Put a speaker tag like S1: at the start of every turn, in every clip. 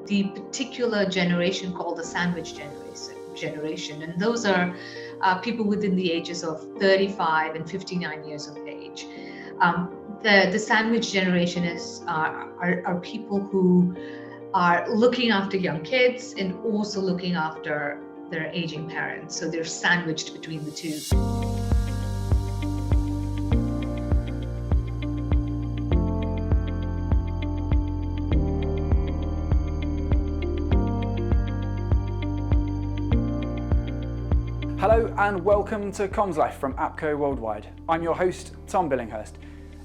S1: the particular generation called the sandwich generation. And those are people within the ages of 35 and 59 years of age. The sandwich generation are people who are looking after young kids and also looking after their aging parents. So they're sandwiched between the two.
S2: Hello and welcome to Comms Life from APCO Worldwide. I'm your host, Tom Billinghurst.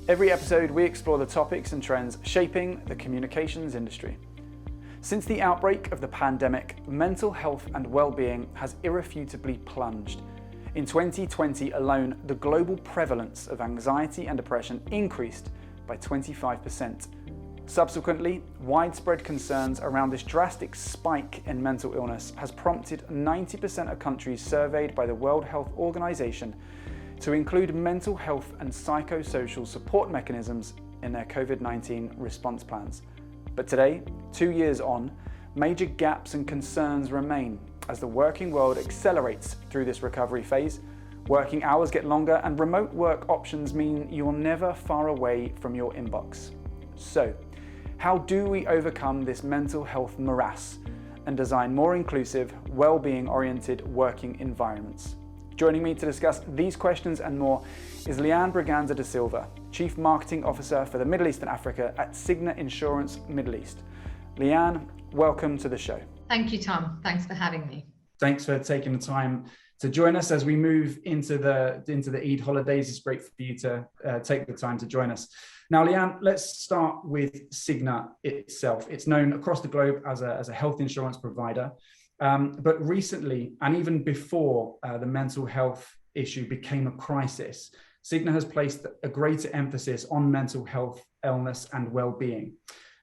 S2: Every episode we explore the topics and trends shaping the communications industry. Since the outbreak of the pandemic, mental health and well-being has irrefutably plunged. In 2020 alone, the global prevalence of anxiety and depression increased by 25%. Subsequently, widespread concerns around this drastic spike in mental illness has prompted 90% of countries surveyed by the World Health Organization to include mental health and psychosocial support mechanisms in their COVID-19 response plans. But today, 2 years on, major gaps and concerns remain as the working world accelerates through this recovery phase. Working hours get longer and remote work options mean you're never far away from your inbox. So, how do we overcome this mental health morass and design more inclusive, well-being-oriented working environments? Joining me to discuss these questions and more is Lianne Braganza-D'Sylva, Chief Marketing Officer for the Middle East and Africa at Cigna Insurance Middle East. Lianne, welcome to the show.
S1: Thank you, Tom. Thanks for having me.
S2: Thanks for taking the time to join us as we move into the Eid holidays. It's great for you to take the time to join us. Now, Lianne, let's start with Cigna itself. It's known across the globe as a health insurance provider, but recently, and even before the mental health issue became a crisis, Cigna has placed a greater emphasis on mental health, illness, and well-being.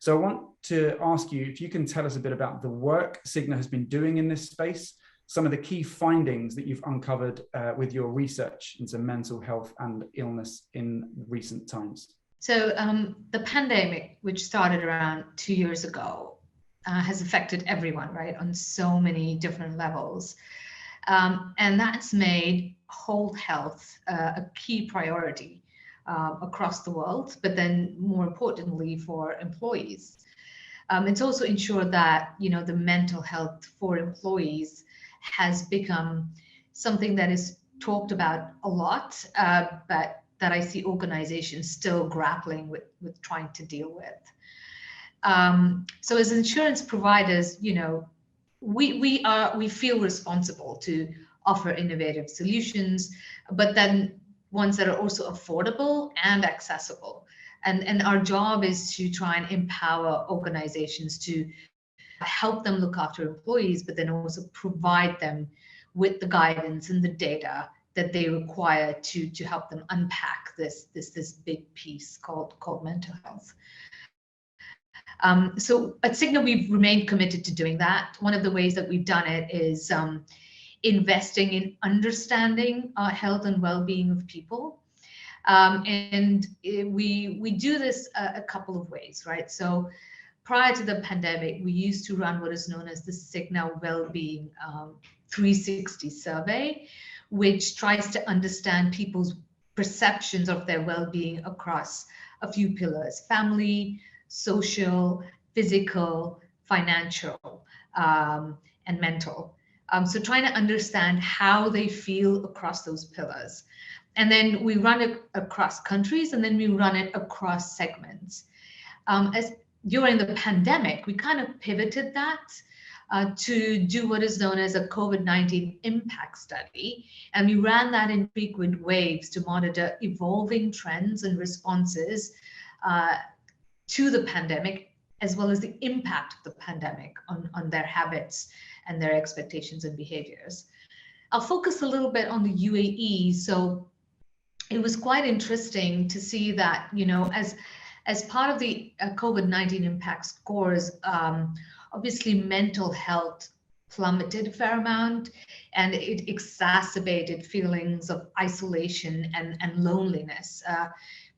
S2: So I want to ask you if you can tell us a bit about the work Cigna has been doing in this space, some of the key findings that you've uncovered with your research into mental health and illness in recent times.
S1: So the pandemic, which started around 2 years ago, has affected everyone, right, on so many different levels. And that's made whole health a key priority across the world, but then more importantly for employees. It's also ensured that, the mental health for employees has become something that is talked about a lot, but that I see organizations still grappling with trying to deal with. So as insurance providers, we feel responsible to offer innovative solutions, but then ones that are also affordable and accessible. And our job is to try and empower organizations to help them look after employees, but then also provide them with the guidance and the data that they require to help them unpack this big piece called mental health. So at Cigna, we've remained committed to doing that. One of the ways that we've done it is investing in understanding health and well-being of people. And we do this a couple of ways, right? So prior to the pandemic, we used to run what is known as the Cigna Wellbeing 360 survey, which tries to understand people's perceptions of their well-being across a few pillars: family, social, physical, financial, and mental. So trying to understand how they feel across those pillars. And then we run it across countries, and then we run it across segments. As during the pandemic, we kind of pivoted that to do what is known as a COVID-19 impact study. And we ran that in frequent waves to monitor evolving trends and responses to the pandemic, as well as the impact of the pandemic on their habits and their expectations and behaviors. I'll focus a little bit on the UAE. So it was quite interesting to see that, as part of the COVID-19 impact scores, obviously mental health plummeted a fair amount, and it exacerbated feelings of isolation and loneliness,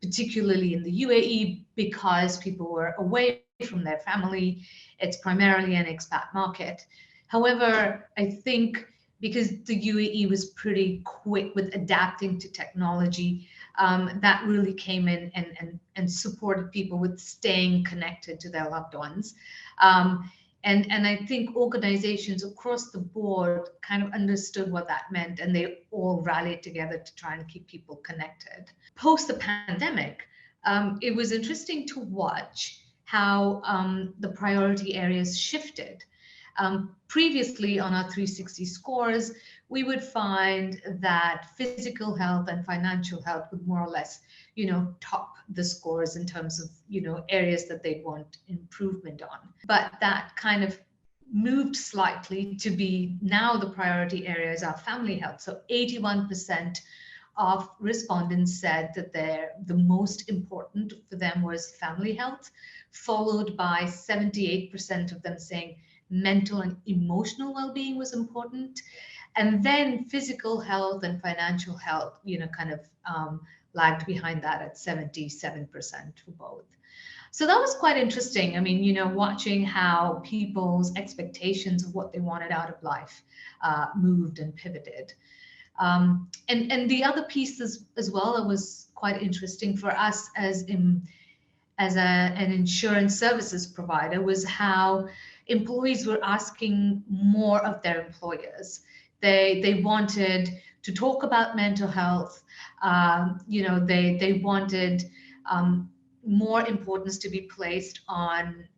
S1: particularly in the UAE, because people were away from their family. It's primarily an expat market. However, I think because the UAE was pretty quick with adapting to technology, that really came in and supported people with staying connected to their loved ones. And I think organizations across the board kind of understood what that meant, and they all rallied together to try and keep people connected. Post the pandemic, it was interesting to watch how the priority areas shifted. Previously on our 360 scores, we would find that physical health and financial health would more or less, top the scores in terms of, areas that they'd want improvement on. But that kind of moved slightly to be now the priority areas are family health. So 81% of respondents said that the most important for them was family health, followed by 78% of them saying mental and emotional well-being was important. And then physical health and financial health, lagged behind that at 77% for both. So that was quite interesting. I mean, watching how people's expectations of what they wanted out of life moved and pivoted. And the other piece as well that was quite interesting for us as an insurance services provider was how employees were asking more of their employers. They wanted to talk about mental health. They wanted more importance to be placed on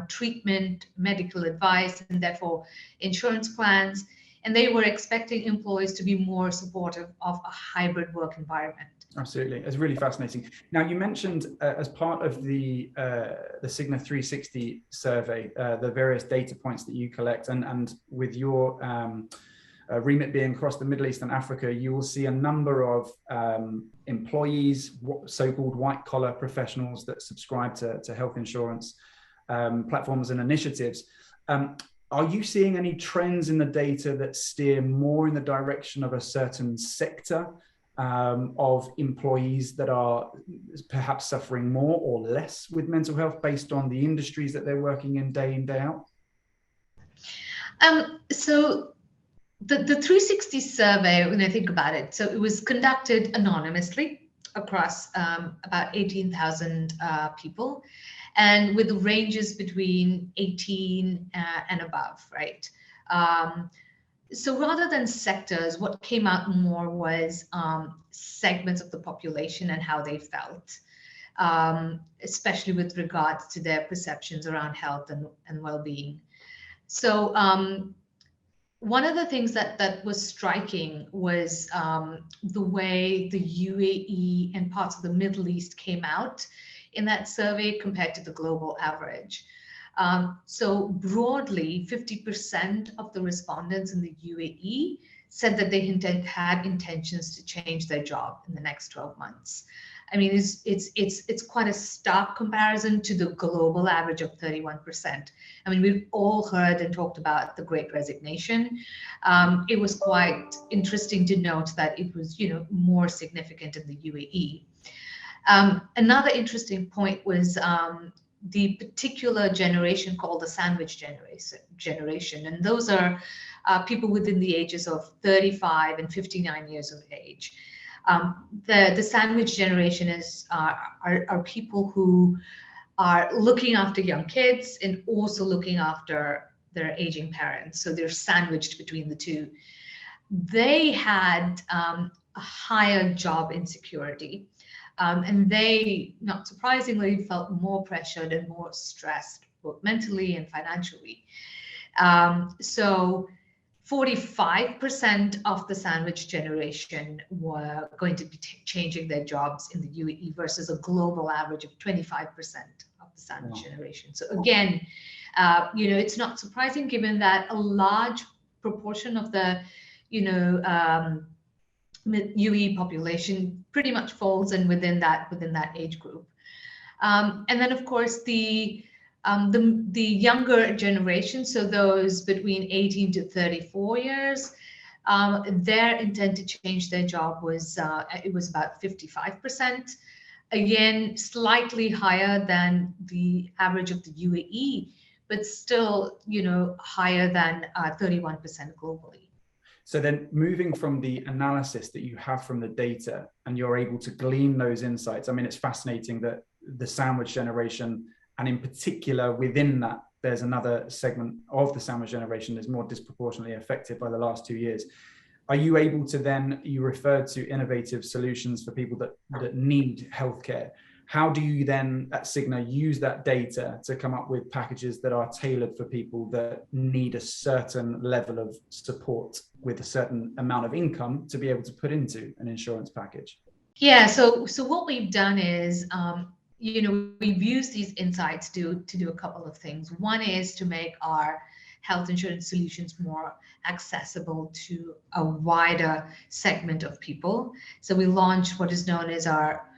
S1: treatment, medical advice, and therefore insurance plans. And they were expecting employees to be more supportive of a hybrid work environment.
S2: Absolutely. It's really fascinating. Now, you mentioned as part of the Cigna 360 survey, the various data points that you collect, and with your remit being across the Middle East and Africa, you will see a number of employees, so-called white-collar professionals that subscribe to health insurance platforms and initiatives. Are you seeing any trends in the data that steer more in the direction of a certain sector of employees that are perhaps suffering more or less with mental health based on the industries that they're working in, day out?
S1: So the 360 survey, when I think about it, so it was conducted anonymously across about 18,000 people, and with ranges between 18 and above, right? So rather than sectors, what came out more was segments of the population and how they felt, especially with regards to their perceptions around health and well-being. So one of the things that was striking was the way the UAE and parts of the Middle East came out in that survey compared to the global average. So broadly, 50% of the respondents in the UAE said that they had intentions to change their job in the next 12 months. I mean, it's quite a stark comparison to the global average of 31%. I mean, we've all heard and talked about the Great Resignation. It was quite interesting to note that it was, more significant in the UAE. Another interesting point was the particular generation called the sandwich generation. And those are people within the ages of 35 and 59 years of age. The sandwich generation are people who are looking after young kids and also looking after their aging parents. So they're sandwiched between the two. They had a higher job insecurity. And they, not surprisingly, felt more pressured and more stressed, both mentally and financially. So 45% of the sandwich generation were going to be changing their jobs in the UAE versus a global average of 25% of the sandwich generation. So again, it's not surprising given that a large proportion of the, UAE population pretty much falls in within that age group. And then of course the younger generation, so those between 18 to 34 years, their intent to change their job was it was about 55%. Again, slightly higher than the average of the UAE, but still, higher than 31% globally.
S2: So then moving from the analysis that you have from the data and you're able to glean those insights, I mean, it's fascinating that the sandwich generation, and in particular within that, there's another segment of the sandwich generation that's more disproportionately affected by the last 2 years. Are you able to then, you referred to innovative solutions for people that need healthcare. How do you then at Cigna use that data to come up with packages that are tailored for people that need a certain level of support with a certain amount of income to be able to put into an insurance package?
S1: Yeah, so what we've done is, we've used these insights to do a couple of things. One is to make our health insurance solutions more accessible to a wider segment of people. So we launched what is known as our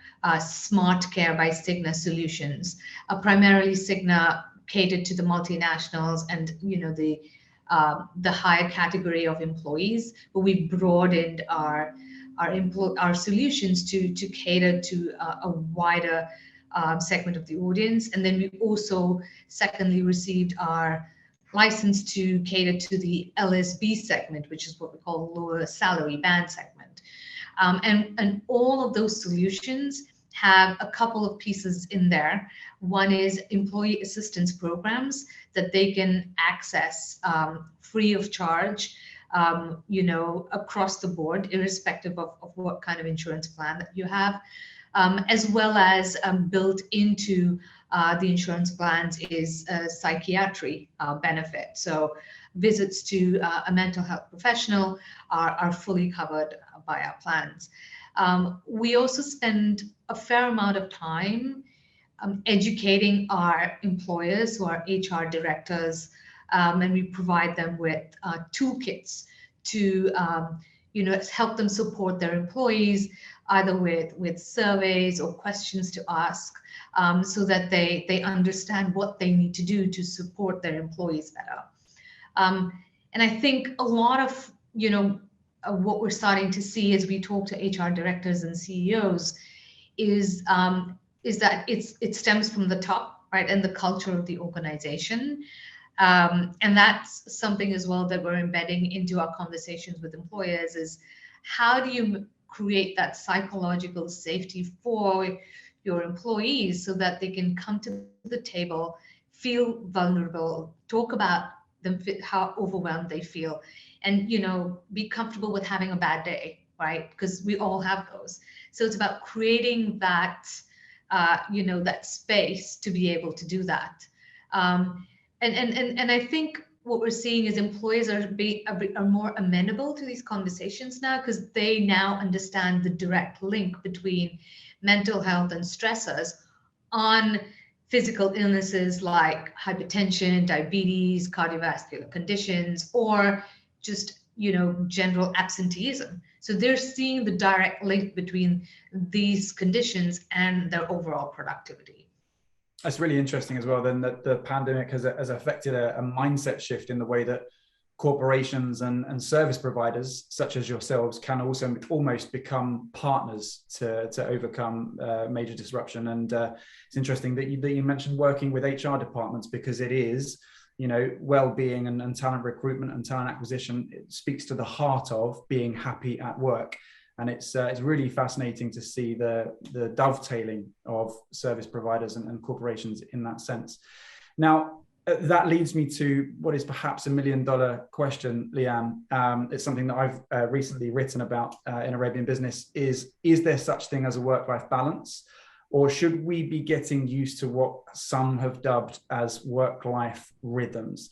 S1: Smart Care by Cigna solutions. Primarily, Cigna catered to the multinationals and the higher category of employees, but we broadened our solutions to cater to a wider segment of the audience. And then we also, secondly, received our license to cater to the LSB segment, which is what we call lower salary band segment. And all of those solutions have a couple of pieces in there. One is employee assistance programs that they can access free of charge, across the board, irrespective of what kind of insurance plan that you have, as well as built into the insurance plans is a psychiatry benefit. So visits to a mental health professional are fully covered by our plans. We also spend a fair amount of time educating our employers, who are HR directors, and we provide them with toolkits to help them support their employees, either with surveys or questions to ask, so that they understand what they need to do to support their employees better. And I think a lot of what we're starting to see as we talk to HR directors and CEOs is that it stems from the top, right, and the culture of the organization. And that's something as well that we're embedding into our conversations with employers is how do you create that psychological safety for your employees so that they can come to the table, feel vulnerable, talk about them, how overwhelmed they feel, and be comfortable with having a bad day, right? Because we all have those. So it's about creating that that space to be able to do that. And I think what we're seeing is employers are more amenable to these conversations now, because they now understand the direct link between mental health and stressors on physical illnesses like hypertension, diabetes, cardiovascular conditions, or just general absenteeism. So they're seeing the direct link between these conditions and their overall productivity.
S2: That's really interesting as well, then, that the pandemic has affected a mindset shift in the way that corporations and service providers such as yourselves can also almost become partners to overcome major disruption. And it's interesting that you mentioned working with HR departments, because it is, well-being and talent recruitment and talent acquisition. It speaks to the heart of being happy at work. And it's really fascinating to see the dovetailing of service providers and corporations in that sense. Now, that leads me to what is perhaps $1 million question, Lianne. It's something that I've recently written about in Arabian Business. Is there such thing as a work-life balance? Or should we be getting used to what some have dubbed as work-life rhythms?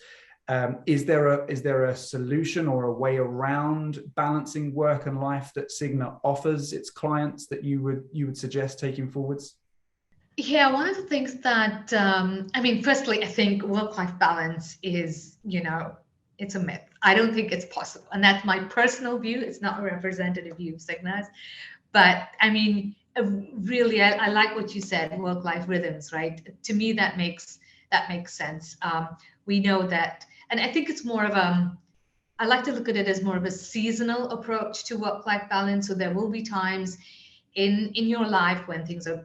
S2: Is there a solution or a way around balancing work and life that Cigna offers its clients that you would suggest taking forwards?
S1: Yeah, one of the things that firstly, I think work-life balance is, it's a myth. I don't think it's possible, and that's my personal view. It's not a representative view of Cignas, but really, I like what you said, work-life rhythms, right? To me, that makes sense. We know that, and I think it's more of I like to look at it as more of a seasonal approach to work-life balance. So there will be times in your life when things are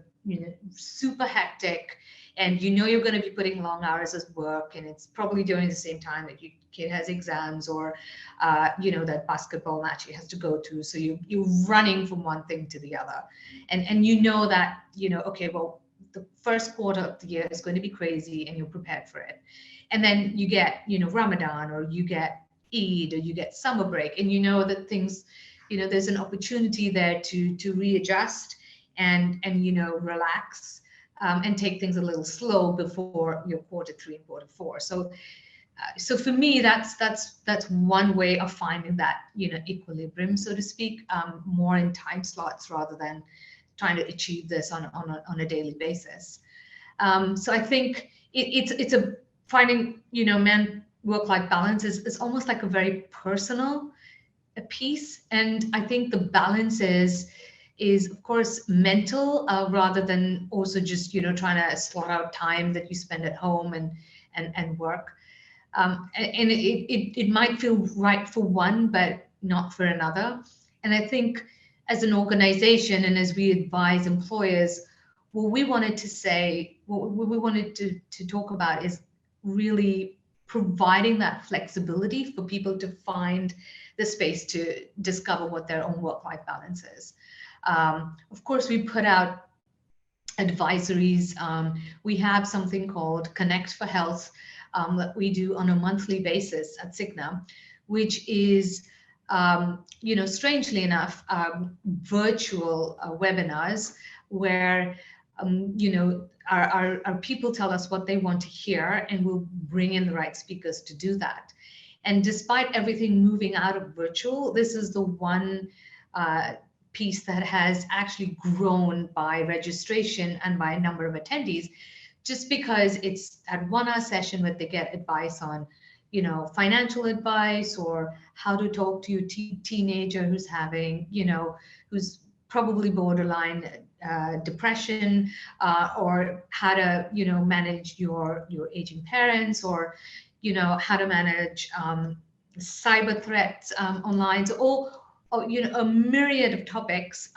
S1: super hectic, and you're going to be putting long hours at work, and it's probably during the same time that your kid has exams, or that basketball match he has to go to, so you're running from one thing to the other, and that okay, well, the first quarter of the year is going to be crazy, and you're prepared for it, and then you get Ramadan, or you get Eid, or you get summer break, and that things, there's an opportunity there to readjust and relax, and take things a little slow before your quarter 3 and quarter 4. So for me, that's one way of finding that equilibrium, so to speak, more in time slots rather than trying to achieve this on a daily basis. So I think it's a finding work-life balance is almost like a very personal piece, and I think the balance is of course mental, rather than also just trying to slot out time that you spend at home and work, and it might feel right for one but not for another. And I think as an organization, and as we advise employers, what we wanted to talk about is really providing that flexibility for people to find the space to discover what their own work-life balance is. Of course, we put out advisories. We have something called Connect for Health that we do on a monthly basis at Cigna, which is, strangely enough, virtual webinars where, our people tell us what they want to hear, and we'll bring in the right speakers to do that. And despite everything moving out of virtual, this is the one piece that has actually grown by registration and by a number of attendees, just because it's at 1 hour session where they get advice on, financial advice, or how to talk to your teenager who's having, who's probably borderline depression, or how to, manage your aging parents, or, how to manage cyber threats online. So all, a myriad of topics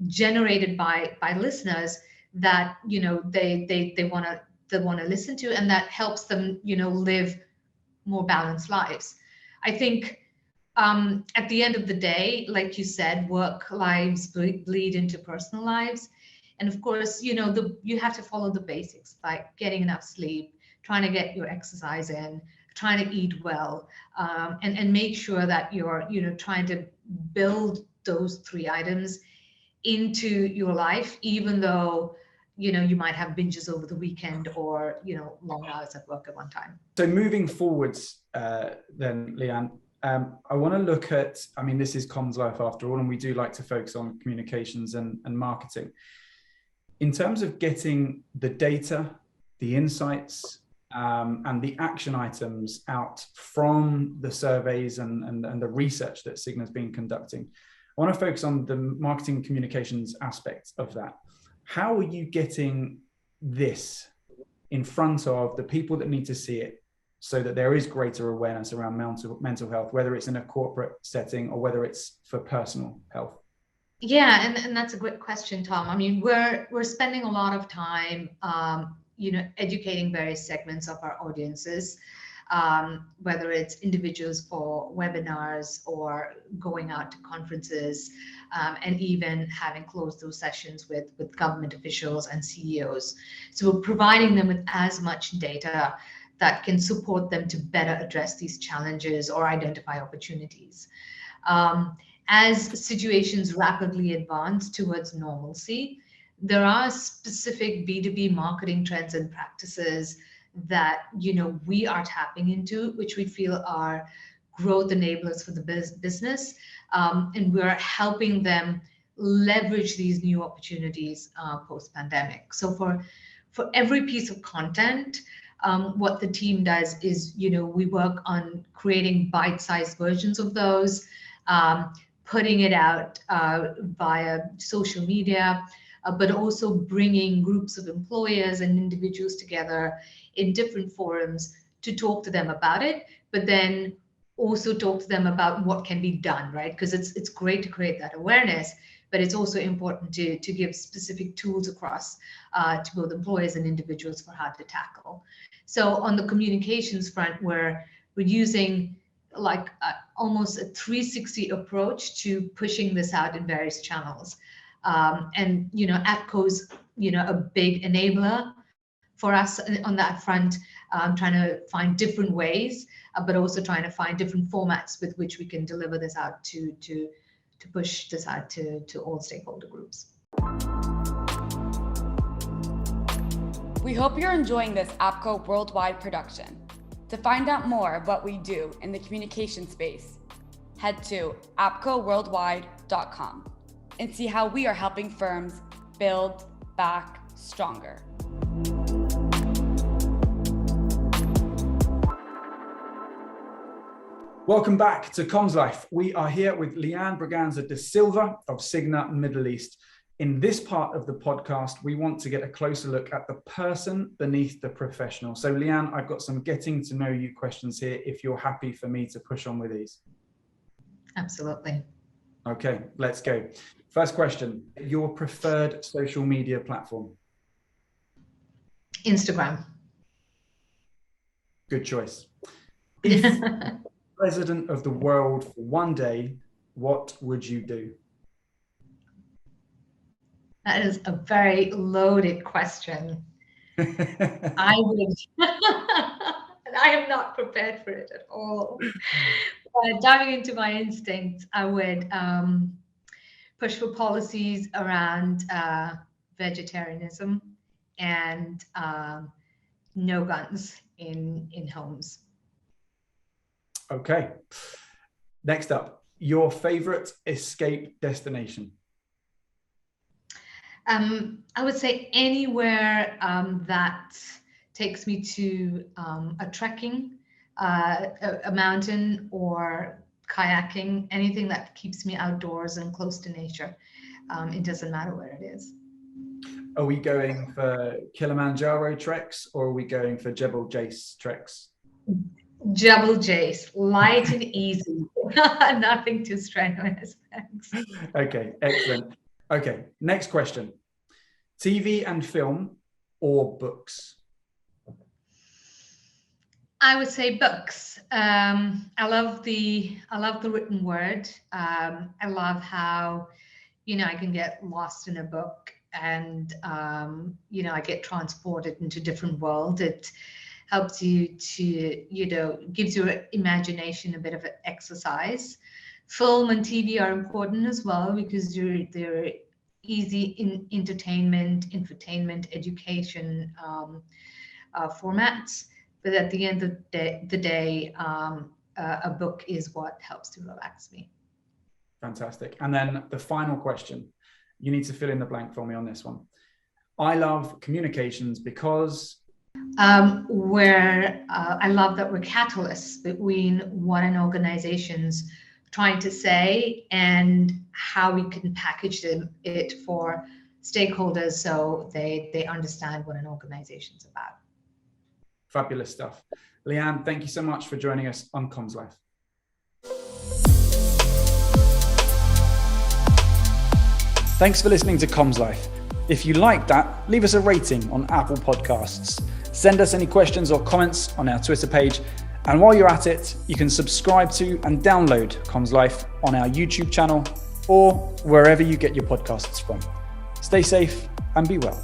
S1: generated by listeners that they want to listen to, and that helps them live more balanced lives. I think at the end of the day, like you said, work lives bleed into personal lives, and of course you have to follow the basics, like getting enough sleep, trying to get your exercise in, trying to eat well, and make sure that you're trying to build those 3 items into your life, even though you might have binges over the weekend, or long hours at work at one time.
S2: So moving forwards, then, Lianne, I want to look at, this is comms life after all, and we do like to focus on communications and marketing. In terms of getting the data, the insights, and the action items out from the surveys and the research that Cigna's been conducting, I want to focus on the marketing communications aspect of that. How are you getting this in front of the people that need to see it, so that there is greater awareness around mental health, whether it's in a corporate setting or whether it's for personal health?
S1: Yeah, and that's a great question, Tom. We're spending a lot of time, educating various segments of our audiences, whether it's individuals for webinars, or going out to conferences, and even having closed those sessions with government officials and CEOs. So we're providing them with as much data that can support them to better address these challenges or identify opportunities. As situations rapidly advance towards normalcy, there are specific B2B marketing trends and practices that we are tapping into, which we feel are growth enablers for the business, and we're helping them leverage these new opportunities post-pandemic. So for every piece of content, what the team does is we work on creating bite-sized versions of those, putting it out via social media, but also bringing groups of employers and individuals together in different forums to talk to them about it, but then also talk to them about what can be done, right? Because it's great to create that awareness, but it's also important to give specific tools across to both employers and individuals for how to tackle. So on the communications front, we're using like almost a 360 approach to pushing this out in various channels. And, APCO's, a big enabler for us on that front, trying to find different ways, but also trying to find different formats with which we can deliver this out to push this out to all stakeholder groups.
S3: We hope you're enjoying this APCO Worldwide production. To find out more of what we do in the communication space, head to apcoworldwide.com and see how we are helping firms build back stronger.
S2: Welcome back to Comms Life. We are here with Lianne Braganza-D'Sylva of Cigna Middle East. In this part of the podcast, we want to get a closer look at the person beneath the professional. So Lianne, I've got some getting to know you questions here, if you're happy for me to push on with these.
S1: Absolutely.
S2: Okay, let's go. First question, your preferred social media platform?
S1: Instagram.
S2: Good choice. If president of the world for one day, what would you do?
S1: That is a very loaded question. I would, and I am not prepared for it at all. But diving into my instincts, I would push for policies around vegetarianism and no guns in homes.
S2: Okay. Next up, your favorite escape destination?
S1: I would say anywhere that takes me to a trekking, a mountain, or kayaking, anything that keeps me outdoors and close to nature. It doesn't matter where it is.
S2: Are we going for Kilimanjaro treks, or are we going for Jebel Jais treks?
S1: Jebel Jais, light and easy. Nothing too strenuous. Thanks.
S2: Okay, excellent. Okay, next question. TV and film or books?
S1: I would say books. I love the written word. I love how, I can get lost in a book and, I get transported into different worlds. It helps you to, gives your imagination a bit of an exercise. Film and TV are important as well because they're easy in entertainment, infotainment, education formats. But at the end of the day, a book is what helps to relax me.
S2: Fantastic. And then the final question, you need to fill in the blank for me on this one. I love communications because...
S1: I love that we're catalysts between what an organization's trying to say and how we can package it for stakeholders so they understand what an organization's about.
S2: Fabulous stuff. Lianne, thank you so much for joining us on Comms Life. Thanks for listening to Comms Life. If you liked that, leave us a rating on Apple Podcasts. Send us any questions or comments on our Twitter page. And while you're at it, you can subscribe to and download Comms Life on our YouTube channel or wherever you get your podcasts from. Stay safe and be well.